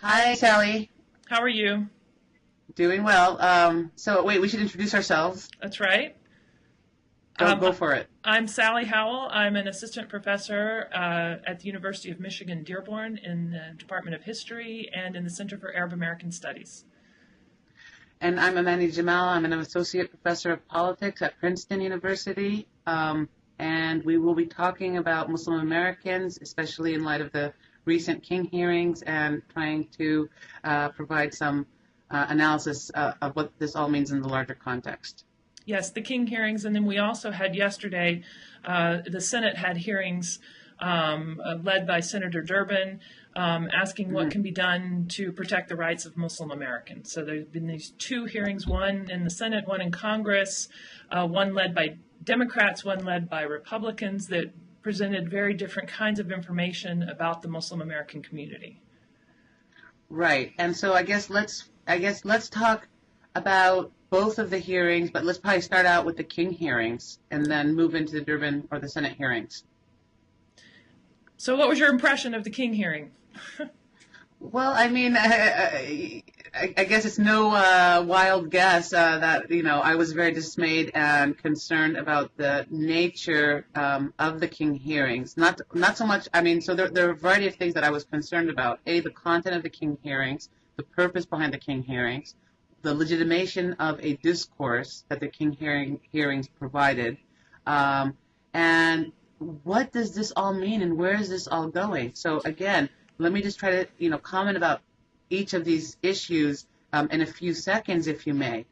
Hi, Sally. How are you? Doing well. So wait, we should introduce ourselves. That's right. Go for it. I'm Sally Howell. I'm an assistant professor at the University of Michigan-Dearborn in the Department of History and in the Center for Arab American Studies. And I'm Amaney Jamal. I'm an associate professor of politics at Princeton University. And we will be talking about Muslim Americans, especially in light of the recent King hearings, and trying to provide some analysis of what this all means in the larger context. Yes, the King hearings, and then we also had yesterday, the Senate had hearings led by Senator Durbin, asking what can be done to protect the rights of Muslim Americans. So there's been these two hearings, one in the Senate, one in Congress, one led by Democrats, one led by Republicans, that presented very different kinds of information about the Muslim American community. Right, and so I guess let's talk about both of the hearings, but let's probably start out with the King hearings and then move into the Durbin or the Senate hearings. So what was your impression of the King hearing? Well, I mean, I guess it's no wild guess that, I was very dismayed and concerned about the nature of the King hearings. Not so much, so there are a variety of things that I was concerned about. A, the content of the King hearings, the purpose behind the King hearings, the legitimation of a discourse that the King hearings provided, and what does this all mean and where is this all going? So again, let me just try to comment about each of these issues in a few seconds, if you may.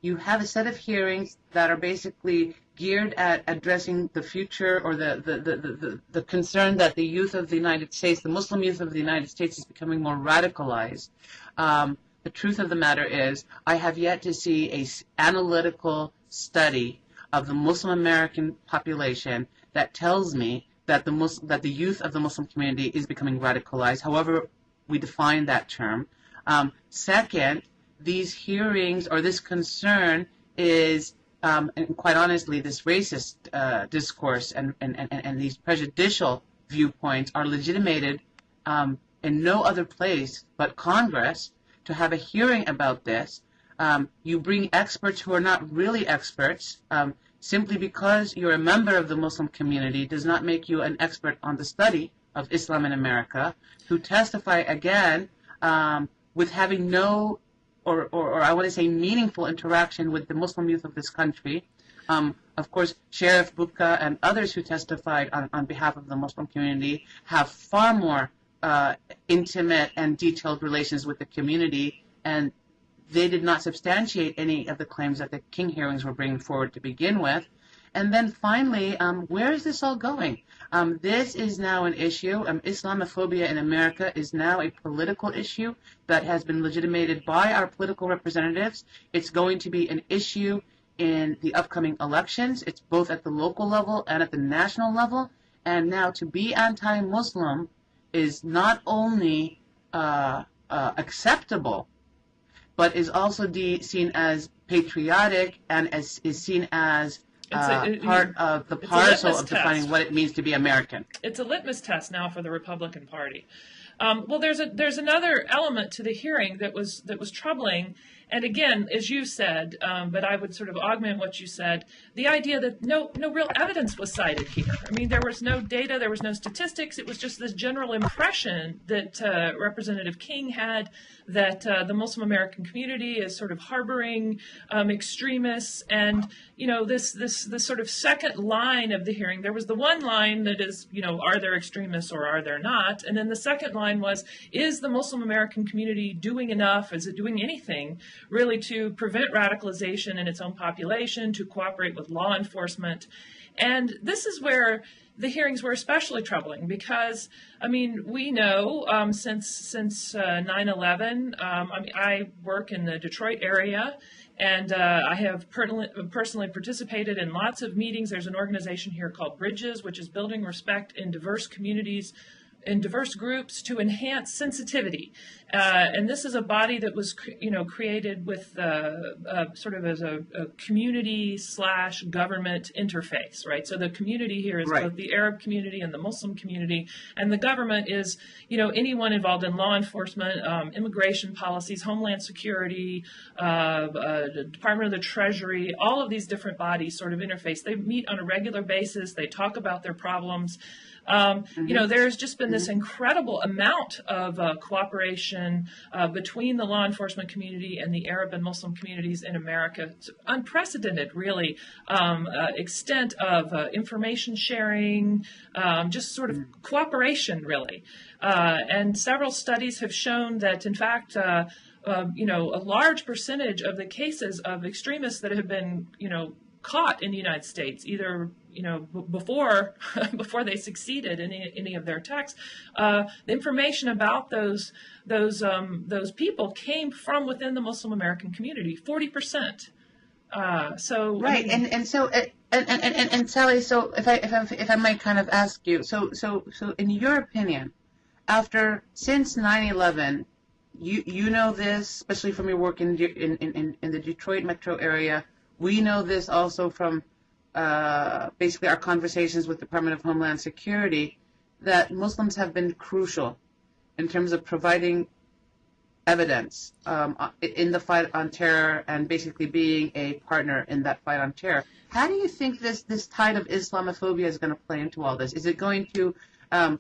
You have a set of hearings that are basically geared at addressing the future or the concern that the youth of the United States, the Muslim youth of the United States, is becoming more radicalized. The truth of the matter is, I have yet to see an analytical study of the Muslim American population that tells me that the youth of the Muslim community is becoming radicalized, however we define that term. Second, these hearings or this concern is, and quite honestly, this racist discourse and these prejudicial viewpoints are legitimated in no other place but Congress to have a hearing about this. You bring experts who are not really experts. Simply because you're a member of the Muslim community does not make you an expert on the study of Islam in America, who testify again with having no, or I want to say meaningful interaction with the Muslim youth of this country. Of course, Sheriff Bukka and others who testified on behalf of the Muslim community have far more intimate and detailed relations with the community, and they did not substantiate any of the claims that the King hearings were bringing forward to begin with. And then finally, where is this all going? This is now an issue. Islamophobia in America is now a political issue that has been legitimated by our political representatives. It's going to be an issue in the upcoming elections. It's both at the local level and at the national level. And now to be anti-Muslim is not only acceptable, but is also seen as patriotic and is seen as part of the parcel of defining what it means to be American. It's a litmus test now for the Republican Party. Well, there's another element to the hearing that was troubling, and again, as you said, but I would sort of augment what you said, the idea that no real evidence was cited here. I mean, there was no data, there was no statistics. It was just this general impression that Representative King had that the Muslim American community is sort of harboring extremists, and this sort of second line of the hearing. There was the one line that is, are there extremists or are there not, and then the second line was, is the Muslim American community doing enough? Is it doing anything really to prevent radicalization in its own population, to cooperate with law enforcement? And this is where the hearings were especially troubling because, we know since 9/11, I work in the Detroit area, and I have personally participated in lots of meetings. There's an organization here called Bridges, which is building respect in diverse communities in diverse groups to enhance sensitivity. And this is a body that was, created with sort of as a community/government interface, right? So the community here is both the Arab community and the Muslim community, and the government is, anyone involved in law enforcement, immigration policies, homeland security, Department of the Treasury, all of these different bodies sort of interface. They meet on a regular basis. They talk about their problems. There's just been this incredible amount of cooperation between the law enforcement community and the Arab and Muslim communities in America. It's unprecedented, really, extent of information sharing, just sort of cooperation, really. And several studies have shown that, in fact, a large percentage of the cases of extremists that have been, caught in the United States, either before they succeeded in any of their attacks, the information about those people came from within the Muslim American community, 40%. So right, and Sally, so if I might kind of ask you, so in your opinion, since 9/11, you know this, especially from your work in the Detroit metro area. We know this also from basically our conversations with the Department of Homeland Security, that Muslims have been crucial in terms of providing evidence in the fight on terror and basically being a partner in that fight on terror. How do you think this tide of Islamophobia is going to play into all this? Is it going to, I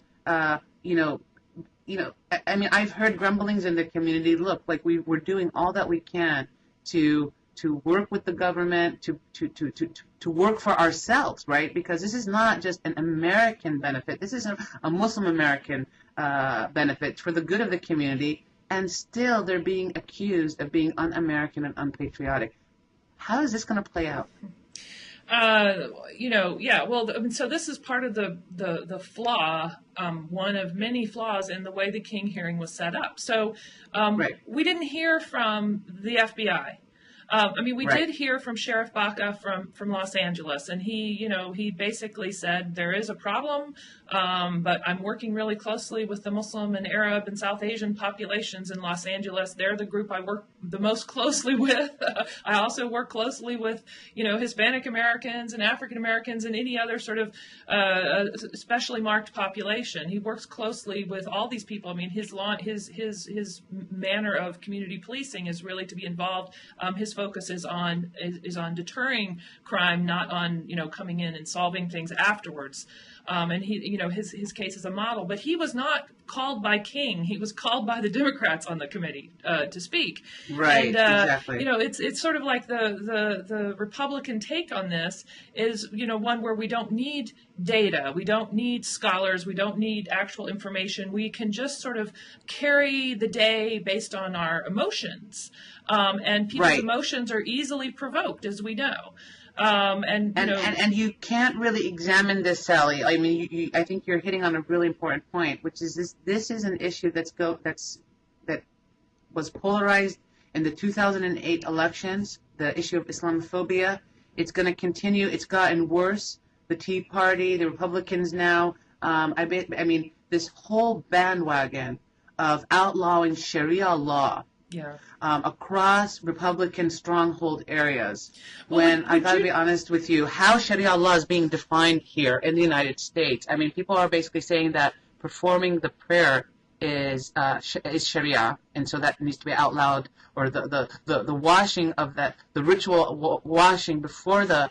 mean, I've heard grumblings in the community. Look, like we're doing all that we can to work with the government, to work for ourselves, right? Because this is not just an American benefit. This is a Muslim American benefit for the good of the community, and still they're being accused of being un-American and unpatriotic. How is this going to play out? So this is part of the flaw, one of many flaws in the way the King hearing was set up. So we didn't hear from the FBI. We did hear from Sheriff Baca from Los Angeles, and he basically said there is a problem, but I'm working really closely with the Muslim and Arab and South Asian populations in Los Angeles. They're the group I work the most closely with. I also work closely with, Hispanic Americans and African Americans and any other sort of especially marked population. He works closely with all these people. I mean, his manner of community policing is really to be involved. His focus is on deterring crime, not on coming in and solving things afterwards. And his case is a model, but he was not called by King. He was called by the Democrats on the committee to speak. Right. And, exactly. It's sort of like the Republican take on this is one where we don't need data, we don't need scholars, we don't need actual information. We can just sort of carry the day based on our emotions, and people's emotions are easily provoked, as we know. And you can't really examine this, Sally. I mean, I think you're hitting on a really important point, which is this is an issue that was polarized in the 2008 elections. The issue of Islamophobia. It's going to continue. It's gotten worse. The Tea Party, the Republicans now. This whole bandwagon of outlawing Sharia law. Yeah. Across Republican stronghold areas. I got to be honest with you, how Sharia law is being defined here in the United States. I mean, people are basically saying that performing the prayer is Sharia, and so that needs to be outlawed, or the washing of that, the ritual washing before the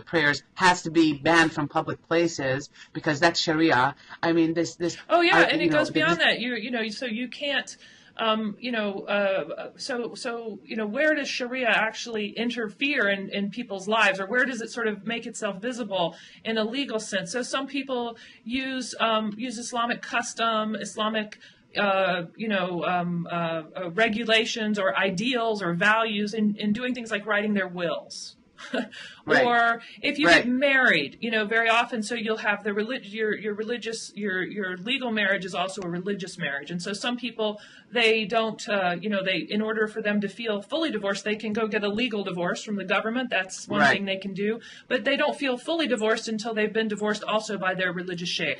prayers has to be banned from public places because that's Sharia. I mean, this. Oh yeah, and it goes beyond that. So you can't. Where does Sharia actually interfere in people's lives, or where does it sort of make itself visible in a legal sense? So some people use Islamic custom, Islamic regulations or ideals or values in doing things like writing their wills. Or if you get married, very often, so you'll have your legal marriage is also a religious marriage. And so some people, they don't, in order for them to feel fully divorced, they can go get a legal divorce from the government. That's one thing they can do. But they don't feel fully divorced until they've been divorced also by their religious sheikh.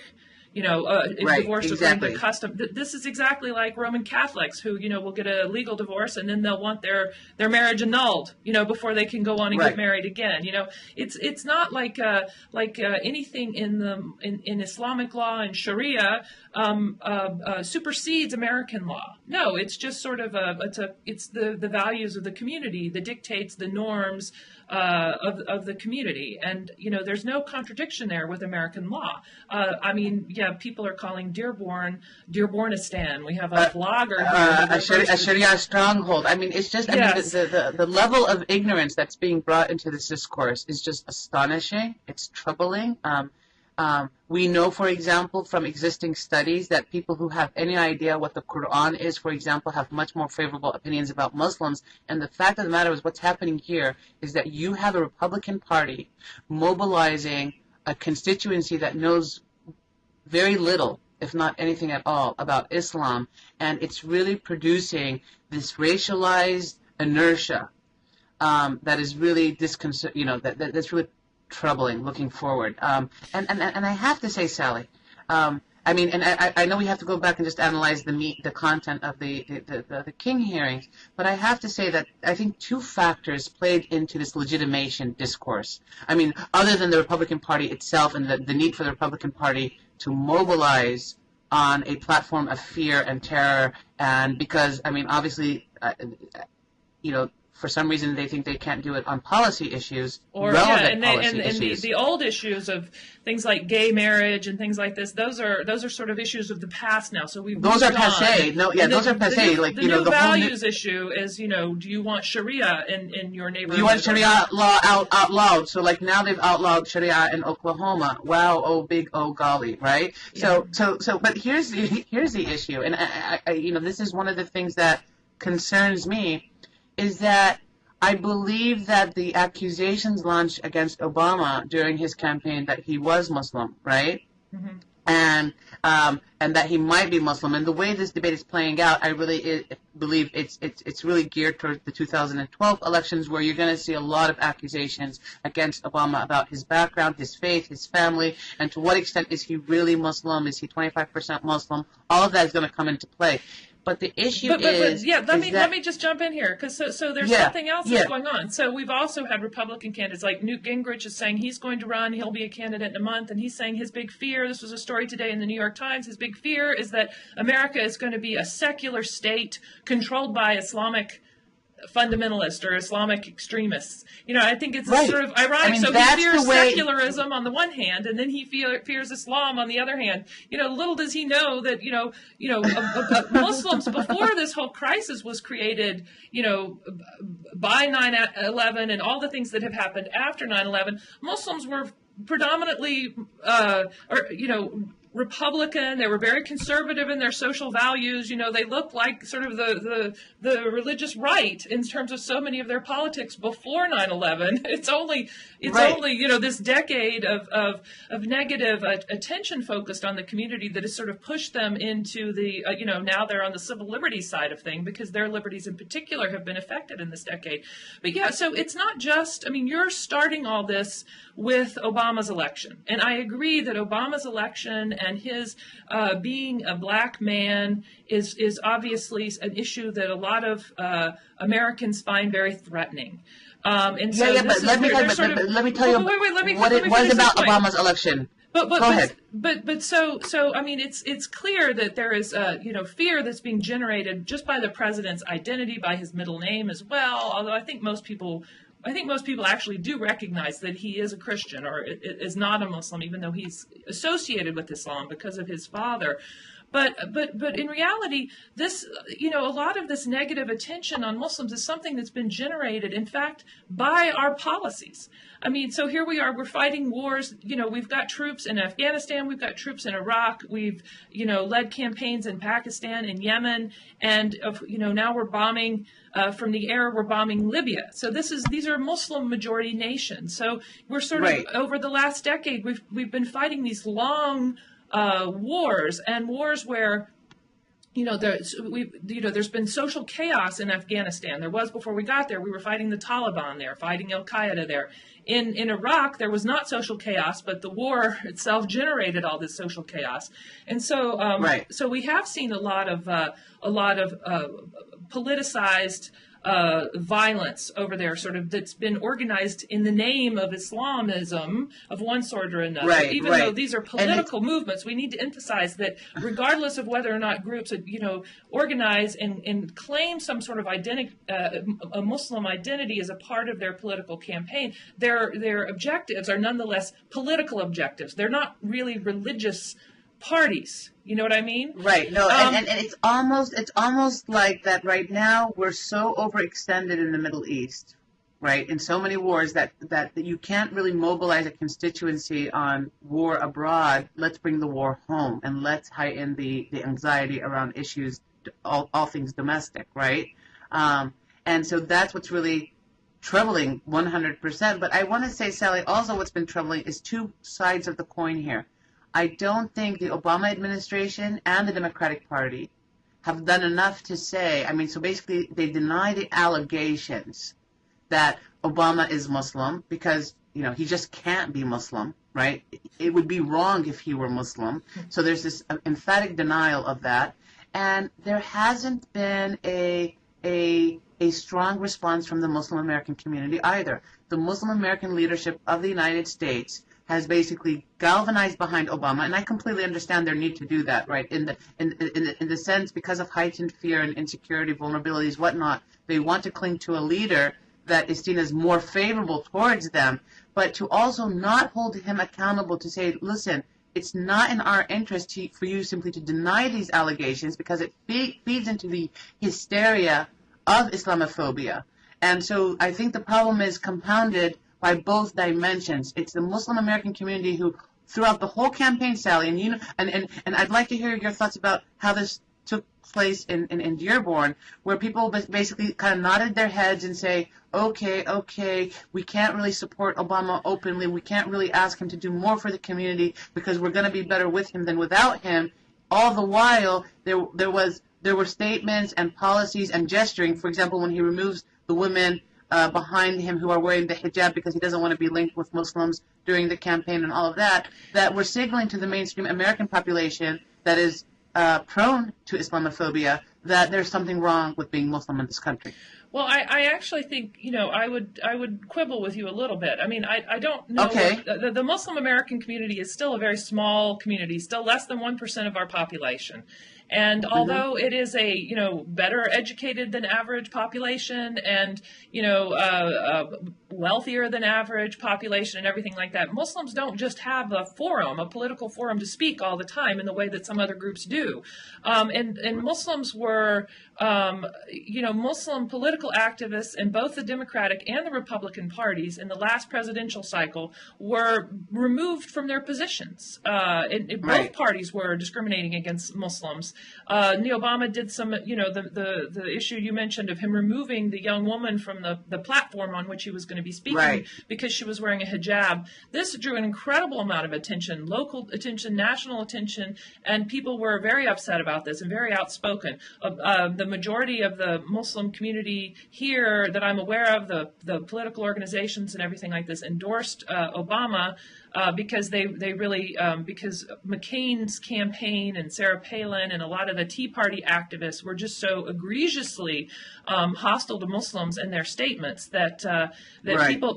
if Right, divorce is exactly. the custom. This is exactly like Roman Catholics who, will get a legal divorce and then they'll want their marriage annulled, before they can go on and Right. get married again. It's not like anything in Islamic law and Sharia supersedes American law. No, it's just sort of it's the values of the community that dictates the norms of the community, and there's no contradiction there with American law. People are calling Dearborn Dearbornistan. We have a blogger here, a Sharia stronghold. It's just Yes. the level of ignorance that's being brought into this discourse is just astonishing. It's troubling. We know, for example, from existing studies that people who have any idea what the Quran is, for example, have much more favorable opinions about Muslims. And the fact of the matter is what's happening here is that you have a Republican Party mobilizing a constituency that knows very little, if not anything at all, about Islam. And it's really producing this racialized inertia that is really that's really troubling looking forward. And I have to say, Sally, I know we have to go back and just analyze the content of the King hearings, but I have to say that I think two factors played into this legitimation discourse. Other than the Republican Party itself and the need for the Republican Party to mobilize on a platform of fear and terror, and because, obviously, for some reason they think they can't do it on policy issues, the old issues of things like gay marriage and things like this, those are sort of issues of the past now. So those are passé. Those are passé. The values issue is, do you want Sharia in your neighborhood? Do you want Sharia law outlawed? So now they've outlawed Sharia in Oklahoma. Wow, oh big, oh golly, right? Yeah. But here's the issue, and I this is one of the things that concerns me. Is that I believe that the accusations launched against Obama during his campaign that he was Muslim, right? Mm-hmm. And that he might be Muslim. And the way this debate is playing out, I really believe it's really geared towards the 2012 elections, where you're going to see a lot of accusations against Obama about his background, his faith, his family, and to what extent is he really Muslim? Is he 25% Muslim? All of that is going to come into play. But the issue let me just jump in here, because so there's something else that's going on. So we've also had Republican candidates like Newt Gingrich is saying he's going to run, he'll be a candidate in a month, and he's saying his big fear, this was a story today in the New York Times, his big fear is that America is going to be a secular state controlled by Islamic fundamentalist or Islamic extremists. I think it's sort of ironic. So he fears secularism on the one hand, and then he fears Islam on the other hand. Little does he know that Muslims before this whole crisis was created, by 9/11 and all the things that have happened after 9/11, Muslims were predominantly Republican. They were very conservative in their social values. They looked like sort of the religious right in terms of so many of their politics before 9/11. It's only this decade of negative attention focused on the community that has sort of pushed them into the now they're on the civil liberties side of things, because their liberties in particular have been affected in this decade. But so it's not just, you're starting all this with Obama's election, and I agree that Obama's election and his being a black man is obviously an issue that a lot of Americans find very threatening. But let me tell you what it was about Obama's election. Go ahead. But so it's clear that there is fear that's being generated just by the president's identity, by his middle name as well. Although I think most people actually do recognize that he is a Christian or is not a Muslim, even though he's associated with Islam because of his father. But in reality, this, a lot of this negative attention on Muslims is something that's been generated, in fact, by our policies. So here we are, we're fighting wars. We've got troops in Afghanistan, we've got troops in Iraq, we've, led campaigns in Pakistan and Yemen, and, now we're bombing, from the air, we're bombing Libya. So these are Muslim majority nations. So we're sort of, over the last decade, we've been fighting these long wars, and wars where there's been social chaos in Afghanistan. There was before we got there. We were fighting the Taliban there, fighting Al Qaeda there. In Iraq, there was not social chaos, but the war itself generated all this social chaos. And so, so we have seen a lot of politicized violence over there, sort of, that's been organized in the name of Islamism of one sort or another. Even though these are political movements, we need to emphasize that regardless of whether or not groups, organize and claim some sort of identity, a Muslim identity as a part of their political campaign, their objectives are nonetheless political objectives. They're not really religious parties. You know what I mean? Right. No, and it's almost like that right now we're so overextended in the Middle East, right? In so many wars that you can't really mobilize a constituency on war abroad. Let's bring the war home and let's heighten the anxiety around issues, all things domestic, right? And so that's what's really troubling 100%. But I want to say, Sally, also what's been troubling is two sides of the coin here. I don't think the Obama administration and the Democratic Party have done enough to say, so basically they deny the allegations that Obama is Muslim because, he just can't be Muslim, right? It would be wrong if he were Muslim. So there's this emphatic denial of that. And there hasn't been a strong response from the Muslim American community either. The Muslim American leadership of the United States has basically galvanized behind Obama, and I completely understand their need to do that, right? In the sense, because of heightened fear and insecurity, vulnerabilities, whatnot, they want to cling to a leader that is seen as more favorable towards them, but to also not hold him accountable to say, listen, it's not in our interest for you simply to deny these allegations because it feeds into the hysteria of Islamophobia. And so I think the problem is compounded by both dimensions. It's the Muslim American community who, throughout the whole campaign, Sally, and I'd like to hear your thoughts about how this took place in Dearborn, where people basically kind of nodded their heads and say, okay, we can't really support Obama openly. We can't really ask him to do more for the community because we're going to be better with him than without him. All the while, there were statements and policies and gesturing. For example, when he removes the women behind him who are wearing the hijab because he doesn't want to be linked with Muslims during the campaign and all of that, that we're signaling to the mainstream American population that is prone to Islamophobia that there's something wrong with being Muslim in this country. Well, I actually think, I would quibble with you a little bit. I don't know. Okay. The Muslim American community is still a very small community, still less than 1% of our population. And although it is a, better educated than average population and, wealthier than average population and everything like that, Muslims don't just have a political forum to speak all the time in the way that some other groups do. And Muslims were, Muslim political activists in both the Democratic and the Republican parties in the last presidential cycle were removed from their positions. Both parties were discriminating against Muslims. Obama did some, the issue you mentioned of him removing the young woman from the platform on which he was going to be speaking because she was wearing a hijab. This drew an incredible amount of attention, local attention, national attention, and people were very upset about this and very outspoken. The majority of the Muslim community here that I'm aware of, the political organizations and everything like this, endorsed Obama because they really, because McCain's campaign and Sarah Palin and a lot of the Tea Party activists were just so egregiously hostile to Muslims in their statements that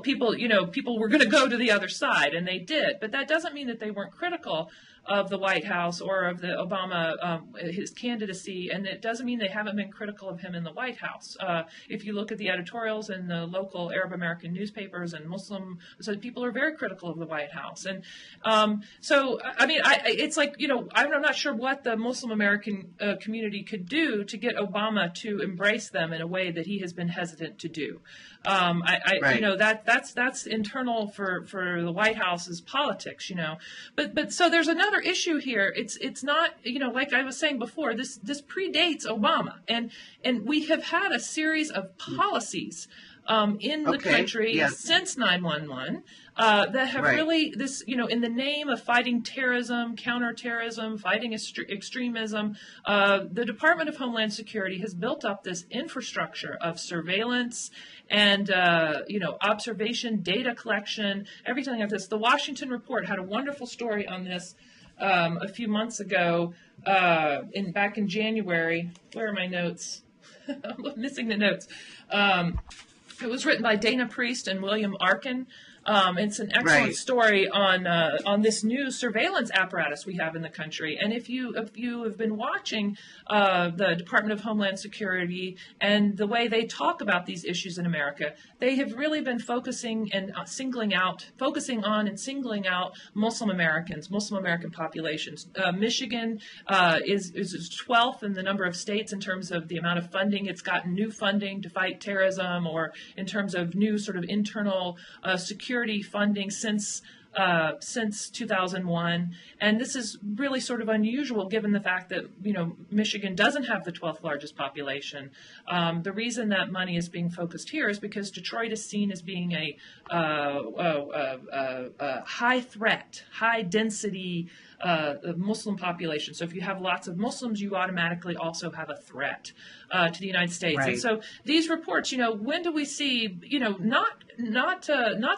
people were going to go to the other side, and they did. But that doesn't mean that they weren't critical of the White House or of the Obama, his candidacy, and it doesn't mean they haven't been critical of him in the White House. If you look at the editorials in the local Arab American newspapers and Muslim, so people are very critical of the White House. And it's like, I'm not sure what the Muslim American community could do to get Obama to embrace them in a way that he has been hesitant to do. That's internal for the White House's politics, But so there's another issue here. It's not, like I was saying before, this predates Obama, and we have had a series of policies in the country since 9/11 that have really this, in the name of fighting terrorism, counterterrorism, fighting extremism, the Department of Homeland Security has built up this infrastructure of surveillance and observation, data collection, everything like this. The Washington Report had a wonderful story on this a few months ago, back in January. Where are my notes? I'm missing the notes. It was written by Dana Priest and William Arkin. It's an excellent story on this new surveillance apparatus we have in the country. And if you have been watching the Department of Homeland Security and the way they talk about these issues in America, they have really been focusing on and singling out Muslim Americans, Muslim American populations. Michigan is 12th in the number of states in terms of the amount of funding. It's gotten new funding to fight terrorism, or in terms of new sort of internal security funding since 2001, and this is really sort of unusual given the fact that Michigan doesn't have the 12th largest population. The reason that money is being focused here is because Detroit is seen as being a high threat, high density Muslim population. So if you have lots of Muslims, you automatically also have a threat to the United States. Right. And so these reports, when do we see, not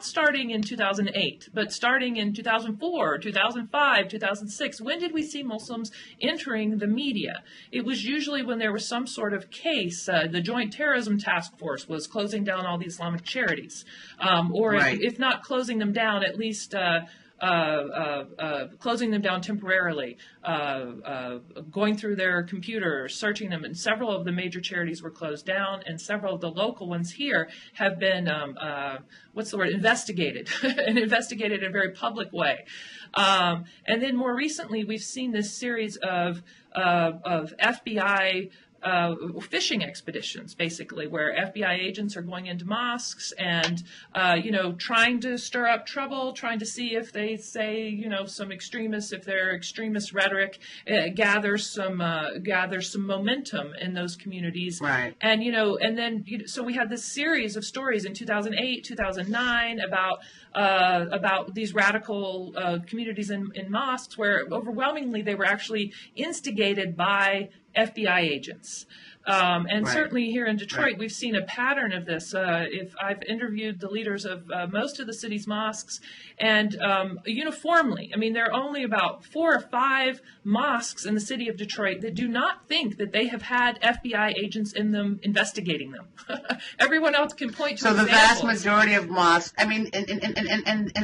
starting in 2008, but starting in 2004, 2005, 2006, when did we see Muslims entering the media? It was usually when there was some sort of case. The Joint Terrorism Task Force was closing down all the Islamic charities, or if not closing them down, at least closing them down temporarily, going through their computers, searching them, and several of the major charities were closed down, and several of the local ones here have been, investigated, and investigated in a very public way. And then more recently, we've seen this series of FBI fishing expeditions, basically, where FBI agents are going into mosques and, trying to stir up trouble, trying to see if they say, some extremists, if their extremist rhetoric gathers some momentum in those communities. Right. And, so we had this series of stories in 2008, 2009 about these radical communities in mosques where overwhelmingly they were actually instigated by FBI agents. And certainly here in Detroit, we've seen a pattern of this. If I've interviewed the leaders of most of the city's mosques, and uniformly, there are only about 4 or 5 mosques in the city of Detroit that do not think that they have had FBI agents in them investigating them. Everyone else can point to examples. The vast majority of mosques, and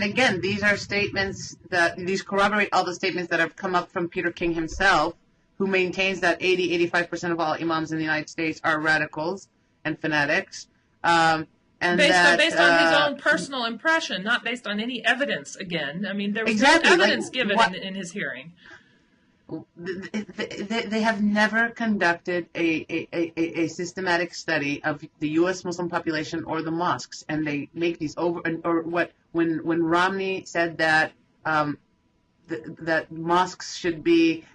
again, these are statements these corroborate all the statements that have come up from Peter King himself, who maintains that 85% of all imams in the United States are radicals and fanatics. And based on his own personal impression, not based on any evidence, again. There was no evidence given in his hearing. They have never conducted a systematic study of the U.S. Muslim population or the mosques, and they make these when Romney said that that mosques should be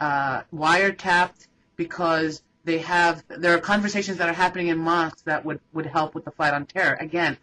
wiretapped because there are conversations that are happening in mosques that would help with the fight on terror. Again,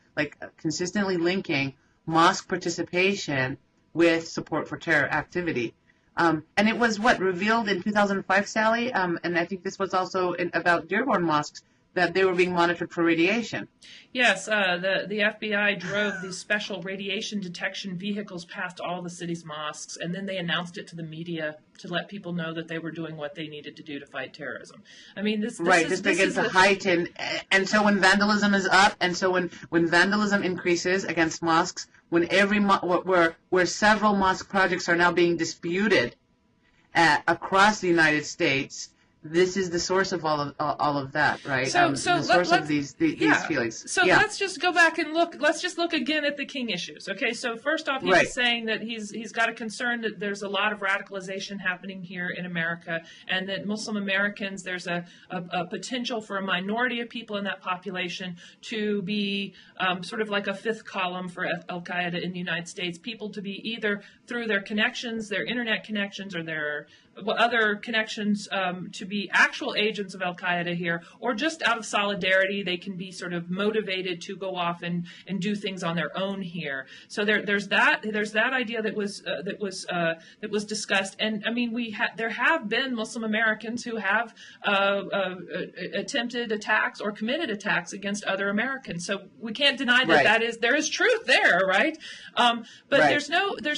consistently linking mosque participation with support for terror activity. And it was revealed in 2005, Sally, and I think this was also about Dearborn mosques, that they were being monitored for radiation. Yes, the FBI drove these special radiation detection vehicles past all the city's mosques, and then they announced it to the media to let people know that they were doing what they needed to do to fight terrorism. This begins to heighten, and so when vandalism is up, and so when vandalism increases against mosques, when where several mosque projects are now being disputed across the United States. This is the source of all of that, right? The source of these feelings. So let's just go back and look. Let's just look again at the King issues. Okay, so first off, he's saying that he's got a concern that there's a lot of radicalization happening here in America, and that Muslim Americans, there's a potential for a minority of people in that population to be sort of like a fifth column for Al-Qaeda in the United States. People to be either through their connections, their internet connections, or their other connections to be actual agents of Al-Qaeda here, or just out of solidarity, they can be sort of motivated to go off and do things on their own here. So there's that idea that was discussed, and I mean there have been Muslim Americans who have attempted attacks or committed attacks against other Americans. So we can't deny that there is truth there, right? But there's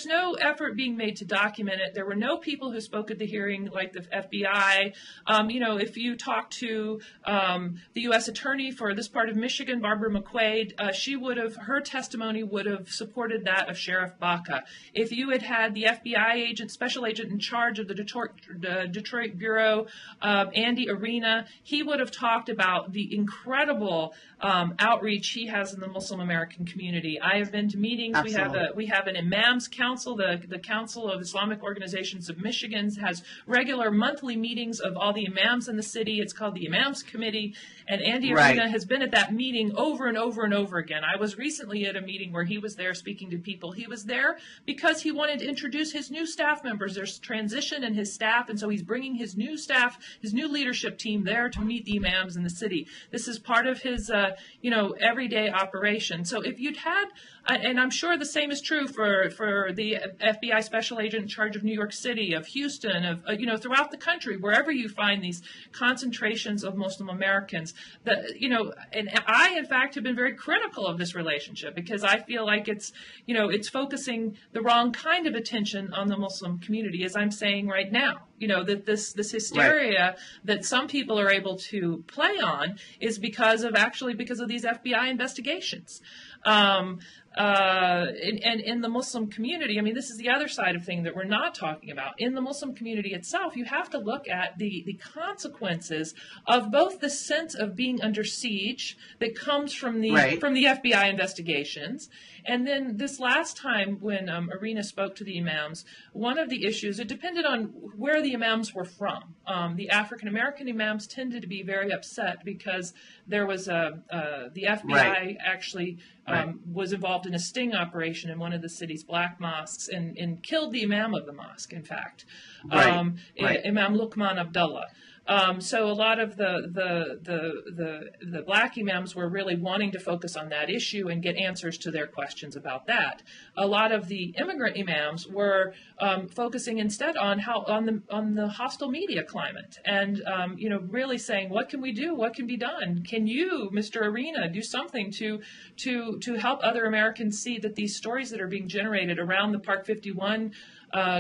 no effort being made to document it. There were no people who spoke at the hearing, like the FBI. If you talk to the U.S. Attorney for this part of Michigan, Barbara McQuaid, her testimony would have supported that of Sheriff Baca. If you had the FBI special agent in charge of the Detroit Bureau, Andy Arena, he would have talked about the incredible outreach he has in the Muslim American community. I have been to meetings. Absolutely. We have an Imams Council. The Council of Islamic Organizations of Michigan has regular monthly meetings of all the imams in the city. It's called the Imams Committee, and Andy Arena has been at that meeting over and over and over again. I was recently at a meeting where he was there speaking to people. He was there because he wanted to introduce his new staff members. There's transition in his staff, and so he's bringing his new staff, his new leadership team there to meet the imams in the city. This is part of his everyday operation. So if you'd had, and I'm sure the same is true for the FBI special agent in charge of New York City, of Houston, of throughout the country, wherever you find these concentrations of Muslim Americans, and I in fact have been very critical of this relationship because I feel like it's focusing the wrong kind of attention on the Muslim community, as I'm saying right now. That this hysteria that some people are able to play on is because of these FBI investigations. And in the Muslim community, I mean, this is the other side of thing that we're not talking about. In the Muslim community itself, you have to look at the consequences of both the sense of being under siege that comes from the FBI investigations, and then this last time when Arena spoke to the imams, one of the issues, it depended on where the imams were from. The African American imams tended to be very upset because there was the FBI actually was involved in a sting operation in one of the city's black mosques and killed the imam of the mosque, in fact, Imam Luqman Abdullah. So a lot of the black imams were really wanting to focus on that issue and get answers to their questions about that. A lot of the immigrant imams were focusing instead on the hostile media climate and really saying, what can we do? What can be done? Can you, Mr. Arena, do something to help other Americans see that these stories that are being generated around the Park 51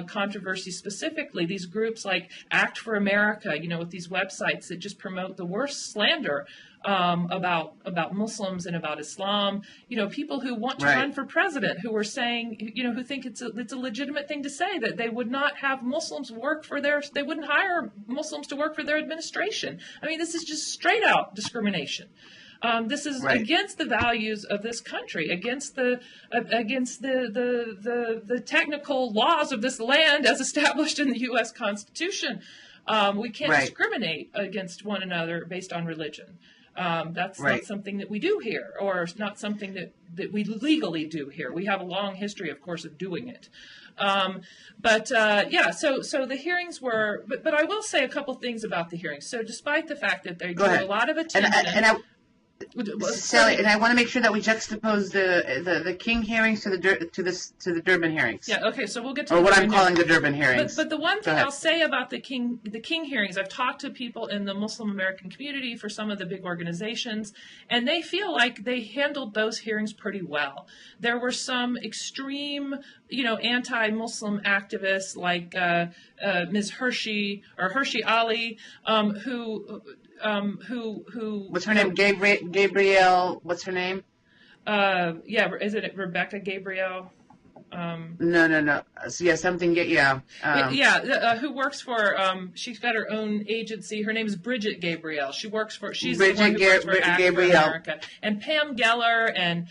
controversy specifically, these groups like Act for America, with these websites that just promote the worst slander about Muslims and about Islam, people who want to run for president, who are saying, who think it's a legitimate thing to say that they would not have Muslims they wouldn't hire Muslims to work for their administration. I mean, this is just straight out discrimination. This is against the values of this country, against the technical laws of this land as established in the U.S. Constitution. We can't discriminate against one another based on religion. That's not something that we do here, or it's not something that we legally do here. We have a long history, of course, of doing it. So the hearings were, but I will say a couple things about the hearings. So despite the fact that they drew a lot of attention. Sally, and I want to make sure that we juxtapose the King hearings to the Durbin hearings. Yeah. Okay. So we'll get to what I'm calling the Durbin hearings. But the one thing I'll say about the King hearings, I've talked to people in the Muslim American community for some of the big organizations, and they feel like they handled those hearings pretty well. There were some extreme, anti-Muslim activists like Ms. Hershey Ali, who what's her name? Gabrielle. What's her name? Is it Rebecca Gabrielle? No. Something. Who works for? She's got her own agency. Her name is Bridget Gabrielle. She's Bridget the one who works for Gabrielle. America. And Pam Geller and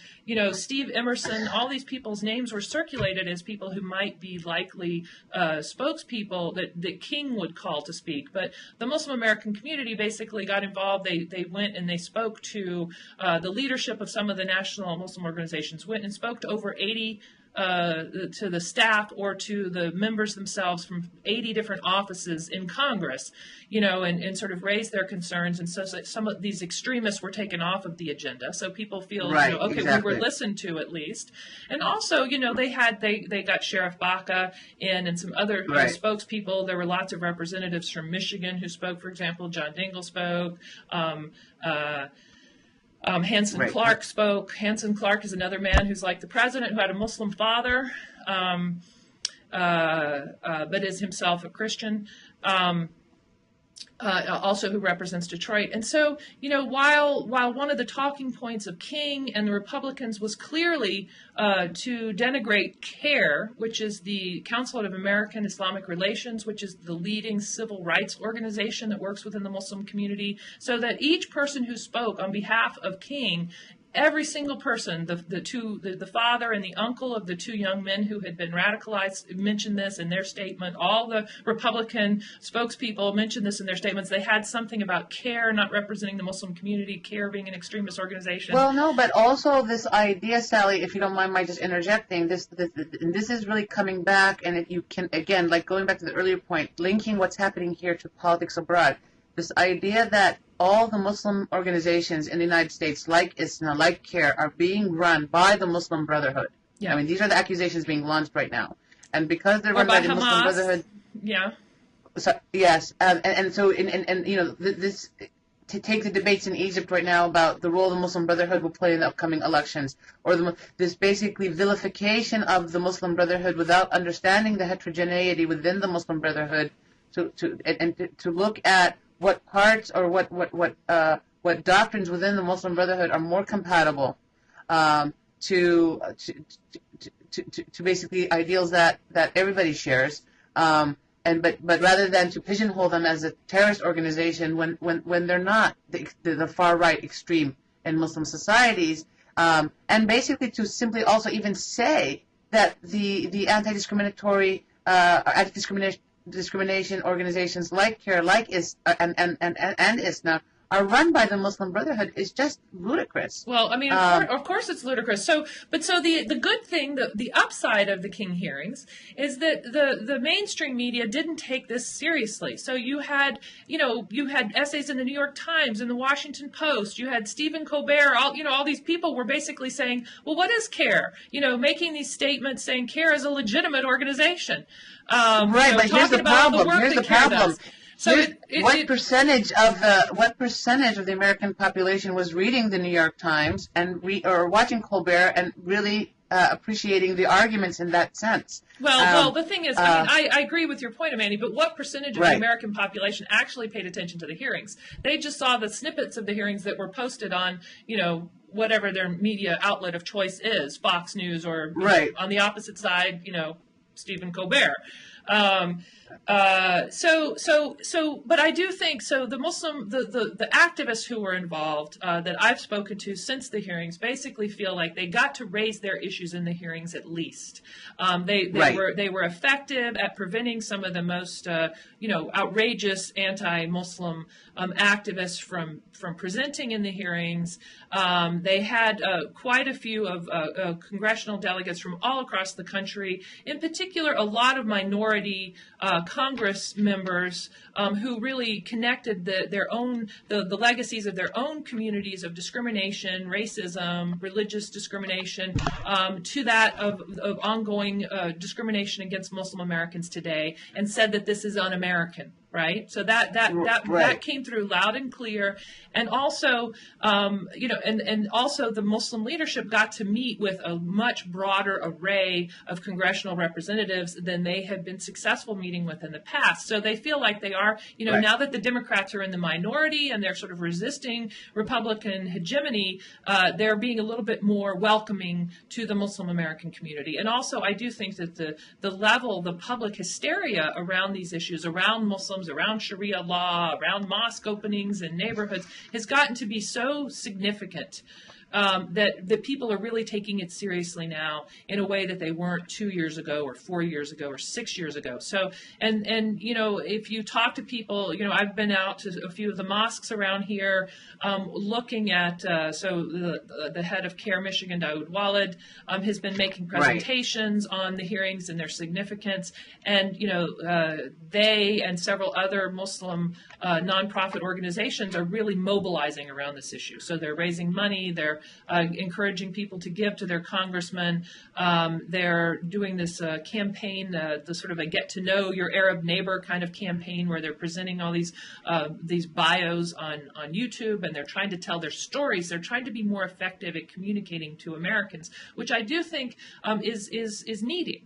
Steve Emerson. All these people's names were circulated as people who might be likely spokespeople that King would call to speak. But the Muslim American community basically got involved. They went and they spoke to the leadership of some of the national Muslim organizations. Went and spoke to over 80 to the staff or to the members themselves from 80 different offices in Congress, and sort of raise their concerns. And so some of these extremists were taken off of the agenda. So people feel, okay, exactly. We were listened to at least. And also, they got Sheriff Baca in and some other spokespeople. There were lots of representatives from Michigan who spoke, for example. John Dingell spoke. Hanson Clark spoke. Hanson Clark is another man who's like the president who had a Muslim father, but is himself a Christian. Also who represents Detroit. And so, while one of the talking points of King and the Republicans was clearly to denigrate CARE, which is the Council of American Islamic Relations, which is the leading civil rights organization that works within the Muslim community, so that each person who spoke on behalf of King, every single person, the father and the uncle of the two young men who had been radicalized mentioned this in their statement. All the Republican spokespeople mentioned this in their statements. They had something about CARE not representing the Muslim community, CARE being an extremist organization. Well, no, but also this idea, Sally, if you don't mind my just interjecting, this is really coming back, and if you can, again, like going back to the earlier point, linking what's happening here to politics abroad, this idea that all the Muslim organizations in the United States, like ISNA, like CARE, are being run by the Muslim Brotherhood. Yeah. I mean, these are the accusations being launched right now. And because they're run by the Muslim Brotherhood... Yeah. So, yes. And so, this... To take the debates in Egypt right now about the role the Muslim Brotherhood will play in the upcoming elections, or this basically vilification of the Muslim Brotherhood without understanding the heterogeneity within the Muslim Brotherhood, to look at what parts or what doctrines within the Muslim Brotherhood are more compatible to basically ideals that everybody shares. But rather than to pigeonhole them as a terrorist organization when they're not the far right extreme in Muslim societies, and basically to simply also even say that the anti-discrimination organizations like CARE, like and ISNA are run by the Muslim Brotherhood is just ludicrous. Well, I mean, of course it's ludicrous. So the good thing, the upside of the King hearings is that the mainstream media didn't take this seriously. So you had essays in the New York Times and the Washington Post. You had Stephen Colbert. All these people were basically saying, well, what is CARE? Making these statements saying CARE is a legitimate organization. But here's the problem. So what percentage of the American population was reading the New York Times or watching Colbert and really appreciating the arguments in that sense? Well, the thing is, I agree with your point, Amaney, but what percentage of the American population actually paid attention to the hearings? They just saw the snippets of the hearings that were posted on, whatever their media outlet of choice is, Fox News or on the opposite side, Stephen Colbert. But I do think so. The the activists who were involved that I've spoken to since the hearings basically feel like they got to raise their issues in the hearings at least. They were effective at preventing some of the most outrageous anti-Muslim activists from presenting in the hearings. They had quite a few of congressional delegates from all across the country. In particular, a lot of minority Congress members who really connected the legacies of their own communities of discrimination, racism, religious discrimination to that of ongoing discrimination against Muslim Americans today, and said that this is un-American. Right, so that came through loud and clear, and also, and also the Muslim leadership got to meet with a much broader array of congressional representatives than they had been successful meeting with in the past. So they feel like they are, now that the Democrats are in the minority and they're sort of resisting Republican hegemony, they're being a little bit more welcoming to the Muslim American community. And also, I do think that the public hysteria around these issues, around Muslims, around Sharia law, around mosque openings in neighborhoods, has gotten to be so significant that people are really taking it seriously now in a way that they weren't 2 years ago or 4 years ago or 6 years ago. So, and if you talk to people, I've been out to a few of the mosques around here, looking at, the head of CARE Michigan, Daoud Walid, has been making presentations on the hearings and their significance. And, they and several other Muslim nonprofit organizations are really mobilizing around this issue. So they're raising money, they're encouraging people to give to their congressmen. They're doing this campaign, the sort of a get to know your Arab neighbor kind of campaign, where they're presenting all these bios on YouTube, and they're trying to tell their stories. They're trying to be more effective at communicating to Americans, which I do think is needed.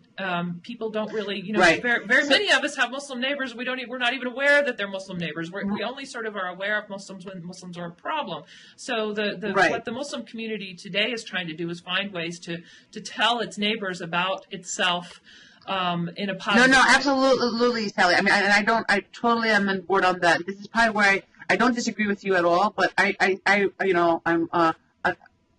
People don't really, very many of us have Muslim neighbors. We're not even aware that they're Muslim neighbors. We only sort of are aware of Muslims when Muslims are a problem. So what the Muslim community today is trying to do is find ways to tell its neighbors about itself in a positive No, absolutely, Sally. I mean, I totally am on board on that. This is probably where I don't disagree with you at all, but I'm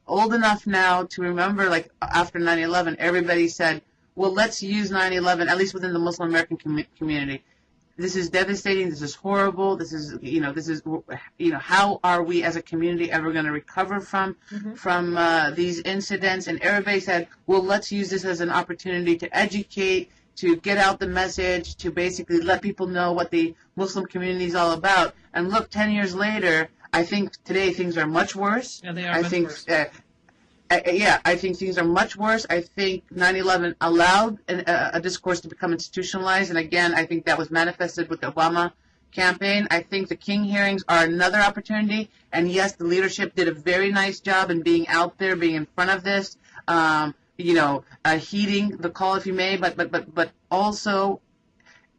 old enough now to remember, like, after 9/11, everybody said, well, let's use 9/11, at least within the Muslim American community. This is devastating. This is horrible. This is, how are we as a community ever going to recover from these incidents? And everybody said, well, let's use this as an opportunity to educate, to get out the message, to basically let people know what the Muslim community is all about. And look, 10 years later, I think today things are much worse. Yeah, they are much worse. I think things are much worse. I think 9/11 allowed a discourse to become institutionalized, and again, I think that was manifested with the Obama campaign. I think the King hearings are another opportunity, and yes, the leadership did a very nice job in being out there, being in front of this, heeding the call, if you may, but also,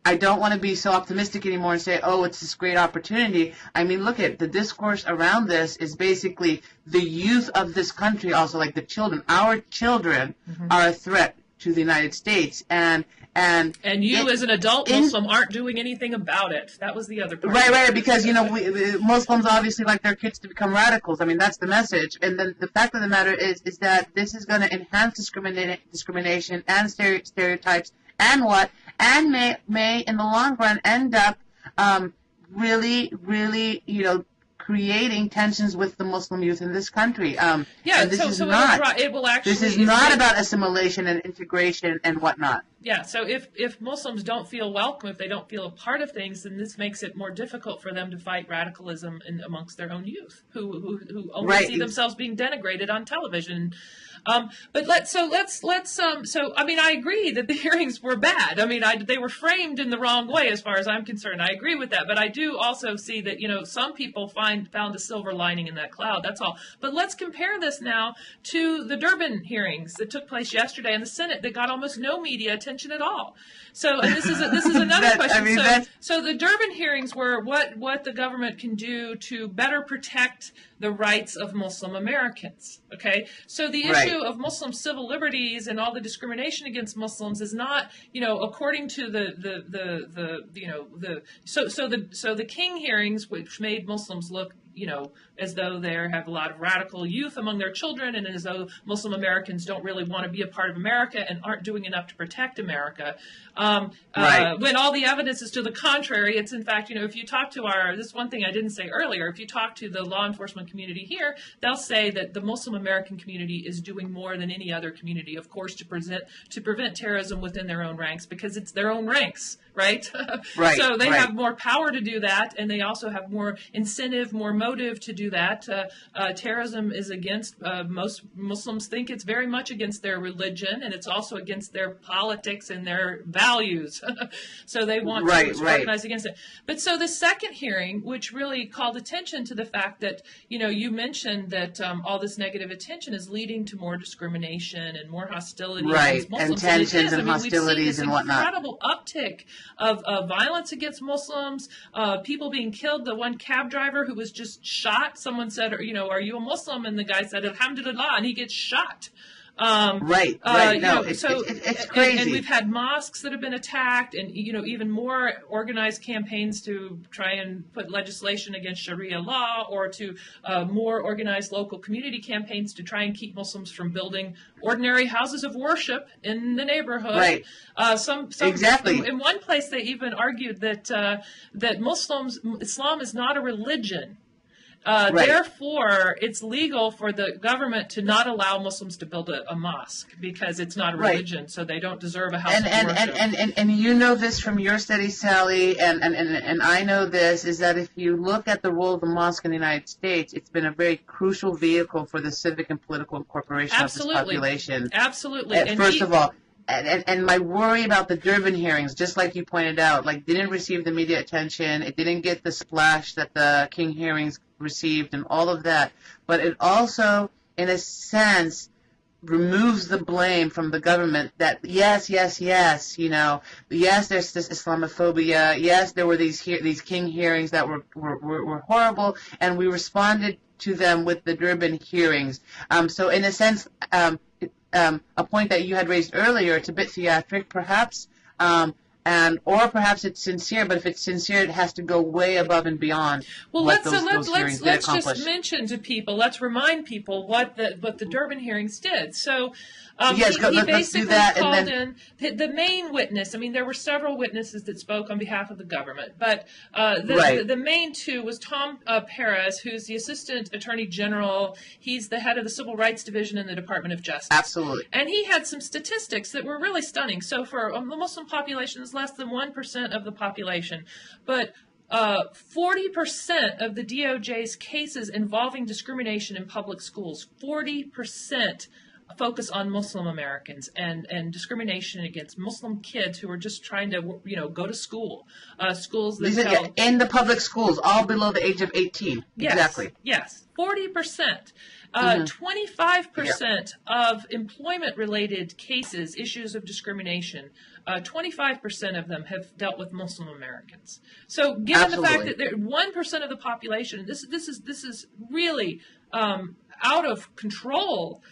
I don't want to be so optimistic anymore and say, oh, it's this great opportunity. I mean, look at the discourse around this is basically the youth of this country, also like the children. Our children are a threat to the United States. And you as an adult Muslim aren't doing anything about it. That was the other part. Right, because, Muslims obviously like their kids to become radicals. I mean, that's the message. And then the fact of the matter is that this is going to enhance discrimination and stereotypes and may in the long run end up really, creating tensions with the Muslim youth in this country. This is not about assimilation and integration and whatnot. Yeah, so if Muslims don't feel welcome, if they don't feel a part of things, then this makes it more difficult for them to fight radicalism amongst their own youth, who only see themselves being denigrated on television. I mean, I agree that the hearings were bad. I mean, they were framed in the wrong way as far as I'm concerned. I agree with that, but I do also see that, some people found a silver lining in that cloud. That's all. But let's compare this now to the Durbin hearings that took place yesterday in the Senate that got almost no media attention at all. So, and this is another question. So the Durbin hearings were what the government can do to better protect the rights of Muslim Americans. Okay, so the issue of Muslim civil liberties and all the discrimination against Muslims is not, according to the King hearings, which made Muslims look, as though they have a lot of radical youth among their children, and as though Muslim Americans don't really want to be a part of America and aren't doing enough to protect America. When all the evidence is to the contrary, it's in fact, if you talk to this is one thing I didn't say earlier, if you talk to the law enforcement community here, they'll say that the Muslim American community is doing more than any other community, of course, to prevent terrorism within their own ranks, because it's their own ranks, right? So they have more power to do that, and they also have more incentive, more motive to do that. Terrorism is against, most Muslims think it's very much against their religion, and it's also against their politics and their values. So they want to organize against it. But so the second hearing, which really called attention to the fact that, you mentioned that all this negative attention is leading to more discrimination and more hostility against Muslims. And tensions and hostilities and whatnot. Incredible uptick of violence against Muslims, people being killed. The one cab driver who was just shot, someone said, are you a Muslim? And the guy said, Alhamdulillah, and he gets shot. Right. No, it's crazy. And we've had mosques that have been attacked, and even more organized campaigns to try and put legislation against Sharia law, or to more organized local community campaigns to try and keep Muslims from building ordinary houses of worship in the neighborhood. Right. Exactly. In one place, they even argued that Islam is not a religion. Right. Therefore, it's legal for the government to not allow Muslims to build a mosque because it's not a religion, so they don't deserve a house of worship. And you know this from your study, Sally, and I know this, is that if you look at the role of the mosque in the United States, it's been a very crucial vehicle for the civic and political incorporation of this population. Absolutely. First of all, and my worry about the Durbin hearings, just like you pointed out, didn't receive the media attention. It didn't get the splash that the King hearings received and all of that. But it also, in a sense, removes the blame from the government that, yes, yes, there's this Islamophobia. Yes, there were these King hearings that were horrible, and we responded to them with the Durbin hearings. So in a sense, a point that you had raised earlier, it's a bit theatric, perhaps, or perhaps it's sincere. But if it's sincere, it has to go way above and beyond. Well, let's just mention to people, let's remind people what the Durbin hearings did. So. Yes, he basically called in the main witness. I mean, there were several witnesses that spoke on behalf of the government, but the main two was Tom Perez, who's the Assistant Attorney General. He's the head of the Civil Rights Division in the Department of Justice. Absolutely. And he had some statistics that were really stunning. So for the Muslim population, it's less than 1% of the population, but 40% of the DOJ's cases involving discrimination in public schools, 40%. Focus on Muslim Americans and discrimination against Muslim kids who are just trying to go to school. Schools that in the public schools, all below the age of 18. Yes, exactly. Yes, 40%. 25% of employment-related cases, issues of discrimination, 25% of them have dealt with Muslim Americans. So, given the fact that 1% of the population, this is really out of control.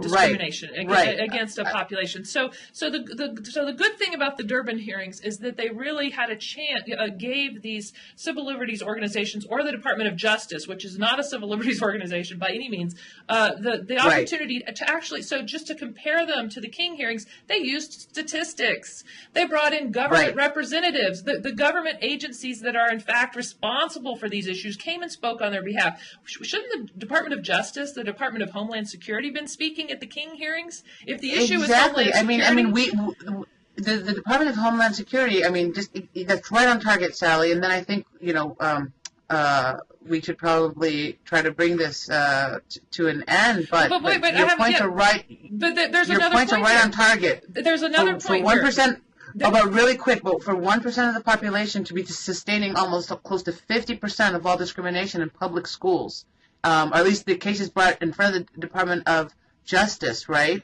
Discrimination against a population. So the good thing about the Durbin hearings is that they really had a chance, gave these civil liberties organizations or the Department of Justice, which is not a civil liberties organization by any means, the opportunity to actually, so just to compare them to the King hearings, they used statistics. They brought in government representatives. The government agencies that are in fact responsible for these issues came and spoke on their behalf. Shouldn't the Department of Justice, the Department of Homeland Security been speaking at the King hearings? If the issue is Homeland Security, the Department of Homeland Security. That's right on target, Sally. And then I think we should probably try to bring this to an end. But your points are right. But there's your another points point are right here. on target. There's another point. For 1%. But really quick, but for 1% of the population to be sustaining almost close to 50% of all discrimination in public schools. Or at least the cases brought in front of the Department of Justice, right?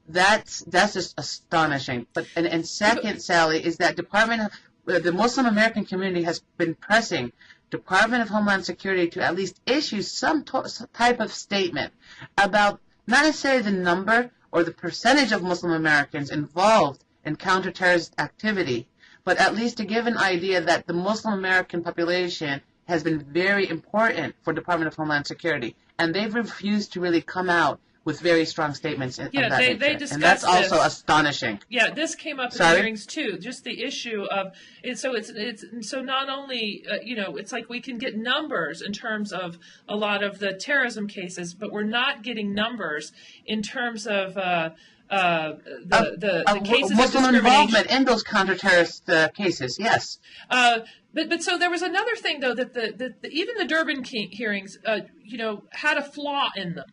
That's just astonishing. But and second, Sally, is that the Muslim American community has been pressing Department of Homeland Security to at least issue some type of statement about not necessarily the number or the percentage of Muslim Americans involved in counterterrorist activity, but at least to give an idea that the Muslim American population has been very important for Department of Homeland Security, and they've refused to really come out with very strong statements. They discussed and that's also astonishing. Yeah, this came up in the hearings too. Just the issue of it. So so not only it's like we can get numbers in terms of a lot of the terrorism cases, but we're not getting numbers in terms of the cases of Muslim involvement in those counter-terrorist cases. Yes. But so there was another thing though that even the Durbin hearings had a flaw in them,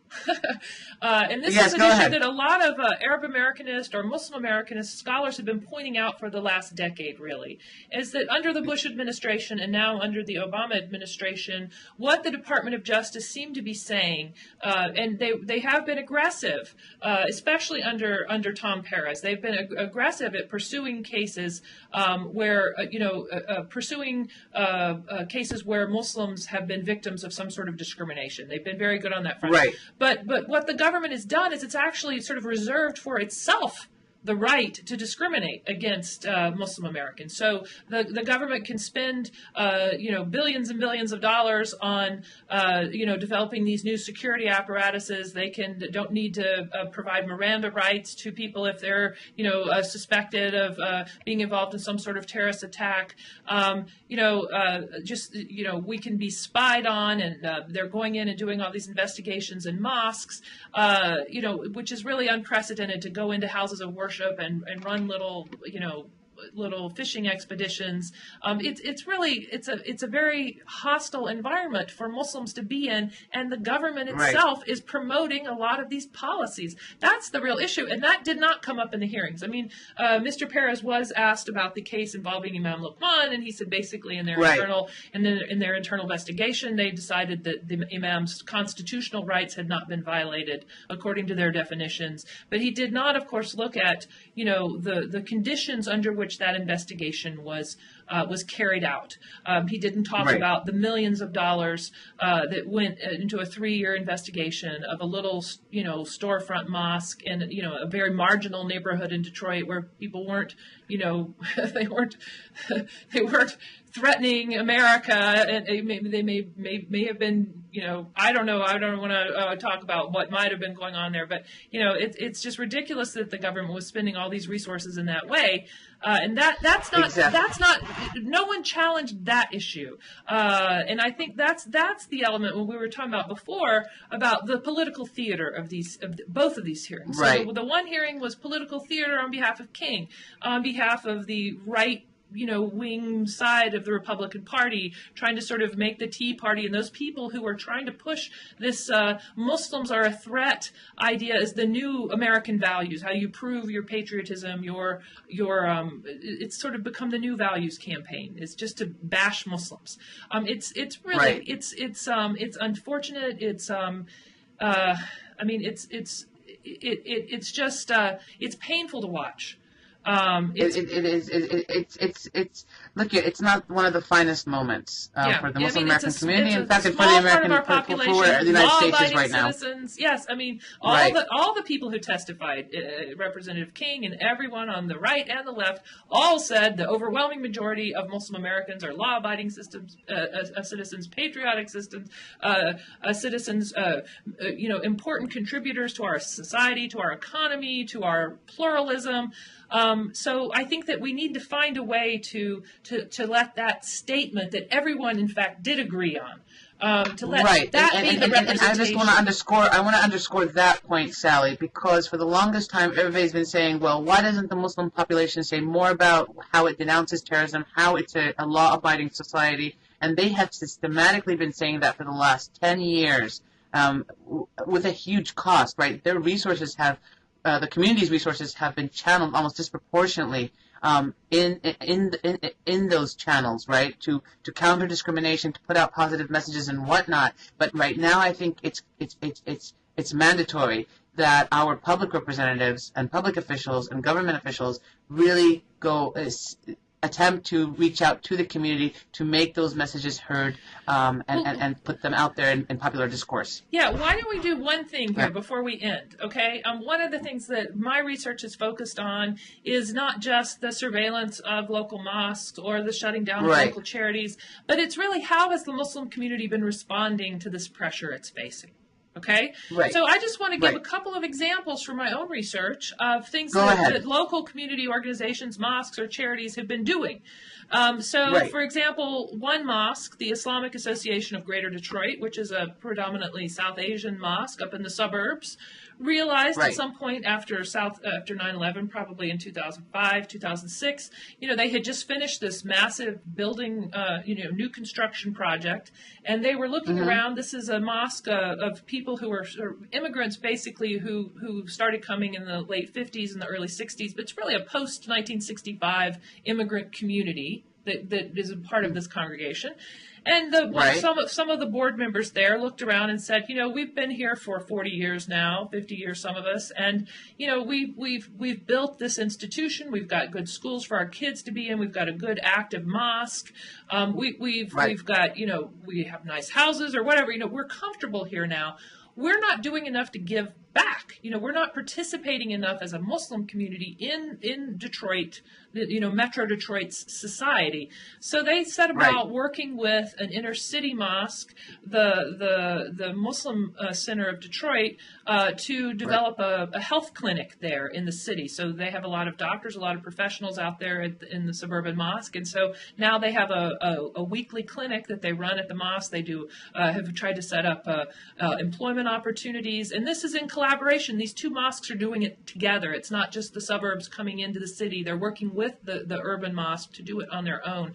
and this is an issue that a lot of Arab Americanist or Muslim Americanist scholars have been pointing out for the last decade. Really, is that under the Bush administration and now under the Obama administration, what the Department of Justice seemed to be saying, and they have been aggressive, especially under Tom Perez. They've been aggressive at pursuing cases where pursuing hearing cases where Muslims have been victims of some sort of discrimination. They've been very good on that front. Right. But what the government has done is it's actually sort of reserved for itself the right to discriminate against Muslim Americans. So the government can spend billions and billions of dollars on developing these new security apparatuses. They don't need to provide Miranda rights to people if they're suspected of being involved in some sort of terrorist attack. We can be spied on, and they're going in and doing all these investigations in mosques, which is really unprecedented, to go into houses of worship and run little fishing expeditions. It's a very hostile environment for Muslims to be in, and the government itself is promoting a lot of these policies. That's the real issue, and that did not come up in the hearings. I mean, Mr. Perez was asked about the case involving Imam Luqman, and he said basically in their internal investigation, they decided that the imam's constitutional rights had not been violated according to their definitions. But he did not, of course, look at the conditions under which that investigation was carried out. He didn't talk about the millions of dollars that went into a 3-year investigation of a little, storefront mosque in, a very marginal neighborhood in Detroit where people weren't, they weren't threatening America, and they may have been, I don't know. I don't want to talk about what might have been going on there, but it's just ridiculous that the government was spending all these resources in that way, and that's not. No one challenged that issue, and I think that's the element when we were talking about before about the political theater of both of these hearings. Right. So the one hearing was political theater on behalf of King, on behalf of the right wing side of the Republican Party, trying to sort of make the Tea Party and those people who are trying to push this Muslims are a threat idea as the new American values. How do you prove your patriotism? It's sort of become the new values campaign. It's just to bash Muslims. It's really it's unfortunate. It's it's painful to watch. It's not one of the finest moments for the Muslim American community. In fact, for the American people who are in the United States is right now. Yes, I mean all the people who testified, Representative King and everyone on the right and the left, all said the overwhelming majority of Muslim Americans are law-abiding citizens, patriotic citizens, important contributors to our society, to our economy, to our pluralism. So I think that we need to find a way to let that statement that everyone, in fact, did agree on, to let that be the representation. And I just want to underscore that point, Sally, because for the longest time, everybody's been saying, well, why doesn't the Muslim population say more about how it denounces terrorism, how it's a law-abiding society? And they have systematically been saying that for the last 10 years with a huge cost, right? Their resources have the community's resources have been channeled almost disproportionately in those channels, right? To counter discrimination, to put out positive messages and whatnot. But right now, I think it's mandatory that our public representatives and public officials and government officials really attempt to reach out to the community to make those messages heard and put them out there in popular discourse. Yeah, why don't we do one thing here before we end, okay? One of the things that my research is focused on is not just the surveillance of local mosques or the shutting down of local charities, but it's really how has the Muslim community been responding to this pressure it's facing. Okay? Right. So I just want to give a couple of examples from my own research of things that local community organizations, mosques, or charities have been doing. For example, one mosque, the Islamic Association of Greater Detroit, which is a predominantly South Asian mosque up in the suburbs, realized at some point after 9/11, probably in 2005, 2006, they had just finished this massive building, new construction project, and they were looking around. This is a mosque of people who were immigrants, basically, who started coming in the late 50s and the early 60s, but it's really a post-1965 immigrant community that is a part of this congregation. And Right. some of the board members there looked around and said, we've been here for 40 years now, 50 years, some of us, and we've built this institution. We've got good schools for our kids to be in. We've got a good active mosque. We've got we have nice houses or whatever. We're comfortable here now. We're not doing enough to give back. We're not participating enough as a Muslim community in Detroit, Metro Detroit's society. So they set about working with an inner city mosque, the Muslim Center of Detroit, to develop a health clinic there in the city. So they have a lot of doctors, a lot of professionals out there in the suburban mosque, and so now they have a weekly clinic that they run at the mosque. They have tried to set up employment opportunities, and this is in collaboration. These two mosques are doing it together. It's not just the suburbs coming into the city. They're working with the urban mosque to do it on their own.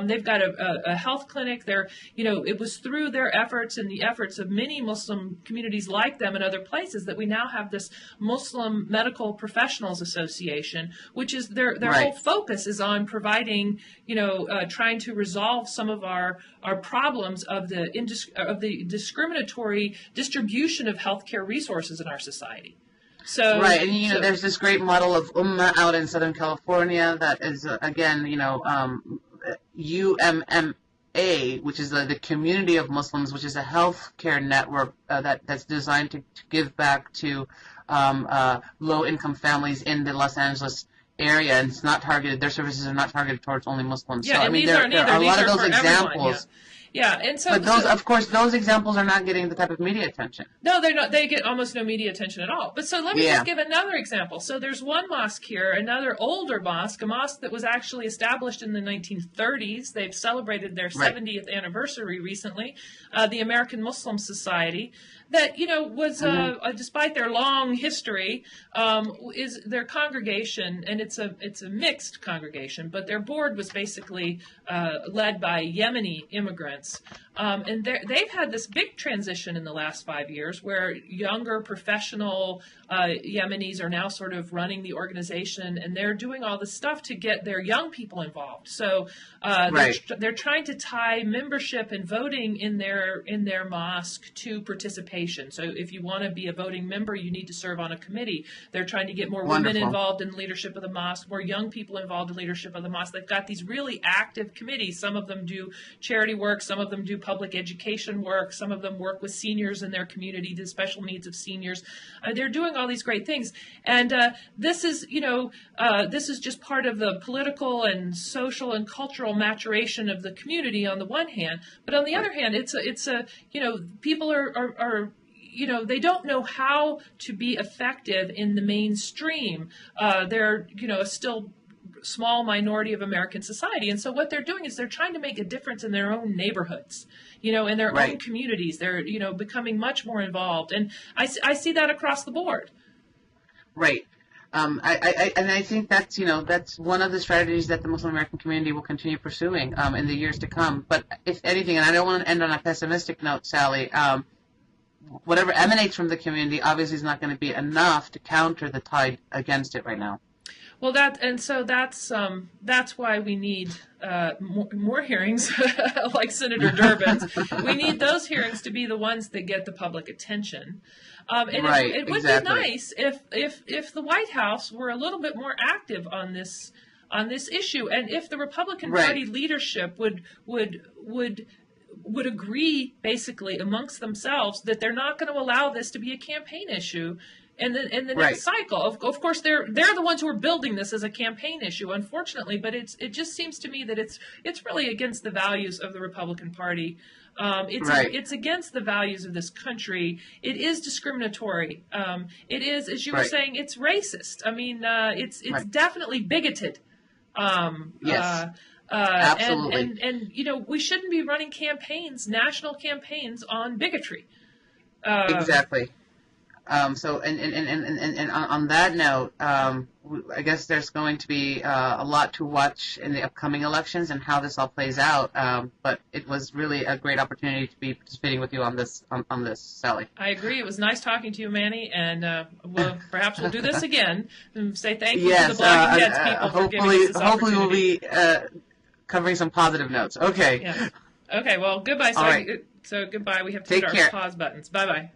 They've got a health clinic. It was through their efforts and the efforts of many Muslim communities like them in other places that we now have this Muslim Medical Professionals Association, which is their whole focus is on providing, trying to resolve some of our problems of the discriminatory distribution of healthcare resources in our society. So, and there's this great model of Ummah out in Southern California that is again, UMMA, which is the Community of Muslims, which is a healthcare network that's designed to give back to low-income families in the Los Angeles area, and it's not targeted. Their services are not targeted towards only Muslims. Yeah, so I mean, there are a lot of those examples. Yeah, and so, but those examples are not getting the type of media attention. No, they're not. They get almost no media attention at all. But so let me just give another example. So there's one mosque here, another older mosque, a mosque that was actually established in the 1930s. They've celebrated their 70th anniversary recently. The American Muslim Society, that was despite their long history, is their congregation, and it's a mixed congregation, but their board was basically led by Yemeni immigrants. And they've had this big transition in the last 5 years where younger professional Yemenis are now sort of running the organization, and they're doing all this stuff to get their young people involved. So they're trying to tie membership and voting in their mosque to participation. So if you want to be a voting member, you need to serve on a committee. They're trying to get more women involved in leadership of the mosque, more young people involved in leadership of the mosque. They've got these really active committees. Some of them do charity work, some of them do public education work, some of them work with seniors in their community, the special needs of seniors. They're doing all these great things, and this is just part of the political and social and cultural maturation of the community on the one hand, but on the other hand, it's a people are they don't know how to be effective in the mainstream. They're still small minority of American society, and so what they're doing is they're trying to make a difference in their own neighborhoods, in their own communities. They're becoming much more involved, and I see that across the board. Right. I think that's that's one of the strategies that the Muslim American community will continue pursuing in the years to come. But if anything, and I don't want to end on a pessimistic note, Sally, whatever emanates from the community obviously is not going to be enough to counter the tide against it right now. Well, that's why we need more hearings like Senator Durbin's. We need those hearings to be the ones that get the public attention. And it would be nice if the White House were a little bit more active on this issue, and if the Republican Party leadership would agree basically amongst themselves that they're not going to allow this to be a campaign issue. And the next cycle, of course, they're the ones who are building this as a campaign issue, unfortunately. But it just seems to me that it's really against the values of the Republican Party. It's against the values of this country. It is discriminatory. It is, as you were saying, it's racist. I mean, it's definitely bigoted. Yes. Absolutely. And we shouldn't be running national campaigns on bigotry. Exactly. So on that note, I guess there's going to be a lot to watch in the upcoming elections and how this all plays out. But it was really a great opportunity to be participating with you on this, Sally. I agree. It was nice talking to you, Manny, and perhaps we'll do this again and say thank you to the Blogging Heads people for giving us this opportunity. Hopefully we'll be covering some positive notes. Okay. Yeah. Okay, well, goodbye. So, All right. so goodbye. We have to Take hit our care. pause buttons. Bye-bye.